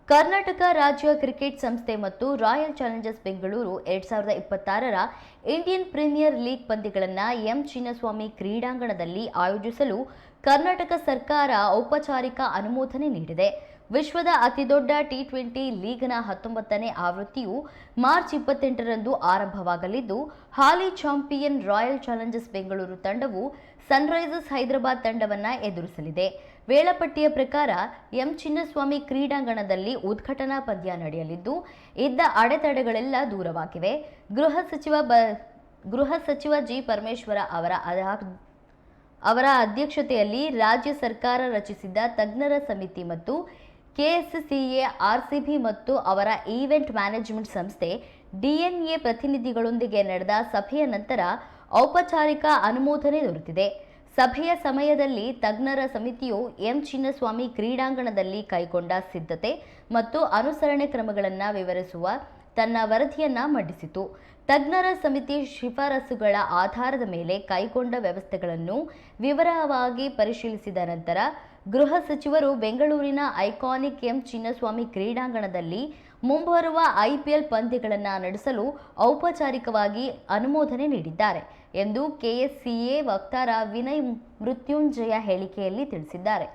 ಕರ್ನಾಟಕ ರಾಜ್ಯ ಕ್ರಿಕೆಟ್ ಸಂಸ್ಥೆ ಮತ್ತು ರಾಯಲ್ ಚಾಲೆಂಜರ್ಸ್ ಬೆಂಗಳೂರು 2026ರ ಇಂಡಿಯನ್ ಪ್ರೀಮಿಯರ್ ಲೀಗ್ ಪಂದ್ಯಗಳನ್ನು ಎಂ ಚಿನ್ನಸ್ವಾಮಿ ಕ್ರೀಡಾಂಗಣದಲ್ಲಿ ಆಯೋಜಿಸಲು ಕರ್ನಾಟಕ ಸರ್ಕಾರ ಔಪಚಾರಿಕ ಅನುಮೋದನೆ ನೀಡಿದೆ. ವಿಶ್ವದ ಅತಿದೊಡ್ಡ ಟಿ20 ಲೀಗ್ನ 19ನೇ ಆವೃತ್ತಿಯು ಮಾರ್ಚ್ 28ರಂದು ಆರಂಭವಾಗಲಿದ್ದು, ಹಾಲಿ ಚಾಂಪಿಯನ್ ರಾಯಲ್ ಚಾಲೆಂಜರ್ಸ್ ಬೆಂಗಳೂರು ತಂಡವು ಸನ್ರೈಸರ್ಸ್ ಹೈದರಾಬಾದ್ ತಂಡವನ್ನು ಎದುರಿಸಲಿದೆ. ವೇಳಾಪಟ್ಟಿಯ ಪ್ರಕಾರ ಎಂ ಚಿನ್ನಸ್ವಾಮಿ ಕ್ರೀಡಾಂಗಣದಲ್ಲಿ ಉದ್ಘಾಟನಾ ಪಂದ್ಯ ನಡೆಯಲಿದ್ದು, ಇದ್ದ ಅಡೆತಡೆಗಳೆಲ್ಲ ದೂರವಾಗಿವೆ. ಗೃಹ ಸಚಿವ ಜಿ ಪರಮೇಶ್ವರ ಅವರ ಅಧ್ಯಕ್ಷತೆಯಲ್ಲಿ ರಾಜ್ಯ ಸರ್ಕಾರ ರಚಿಸಿದ್ದ ತಜ್ಞರ ಸಮಿತಿ ಮತ್ತು ಕೆಎಸ್ಸಿಎ, ಆರ್ಸಿಬಿ ಮತ್ತು ಅವರ ಈವೆಂಟ್ ಮ್ಯಾನೇಜ್ಮೆಂಟ್ ಸಂಸ್ಥೆ ಡಿಎನ್ಎ ಪ್ರತಿನಿಧಿಗಳೊಂದಿಗೆ ನಡೆದ ಸಭೆಯ ನಂತರ ಔಪಚಾರಿಕ ಅನುಮೋದನೆ ದೊರೆತಿದೆ. ಸಭೆಯ ಸಮಯದಲ್ಲಿ ತಜ್ಞರ ಸಮಿತಿಯು ಎಂ ಚಿನ್ನಸ್ವಾಮಿ ಕ್ರೀಡಾಂಗಣದಲ್ಲಿ ಕೈಗೊಂಡ ಸಿದ್ಧತೆ ಮತ್ತು ಅನುಸರಣೆ ಕ್ರಮಗಳನ್ನು ವಿವರಿಸುವ ತನ್ನ ವರದಿಯನ್ನ ಮಂಡಿಸಿತು. ತಜ್ಞರ ಸಮಿತಿ ಶಿಫಾರಸುಗಳ ಆಧಾರದ ಮೇಲೆ ಕೈಗೊಂಡ ವ್ಯವಸ್ಥೆಗಳನ್ನು ವಿವರವಾಗಿ ಪರಿಶೀಲಿಸಿದ ನಂತರ ಗೃಹ ಸಚಿವರು ಬೆಂಗಳೂರಿನ ಐಕಾನಿಕ್ ಎಂ ಚಿನ್ನಸ್ವಾಮಿ ಕ್ರೀಡಾಂಗಣದಲ್ಲಿ ಮುಂಬರುವ ಐಪಿಎಲ್ ಪಂದ್ಯಗಳನ್ನು ನಡೆಸಲು ಔಪಚಾರಿಕವಾಗಿ ಅನುಮೋದನೆ ನೀಡಿದ್ದಾರೆ ಎಂದು ಕೆಎಸ್ಸಿಎ ವಕ್ತಾರ ವಿನಯ್ ಮೃತ್ಯುಂಜಯ ಹೇಳಿಕೆಯಲ್ಲಿ ತಿಳಿಸಿದ್ದಾರೆ.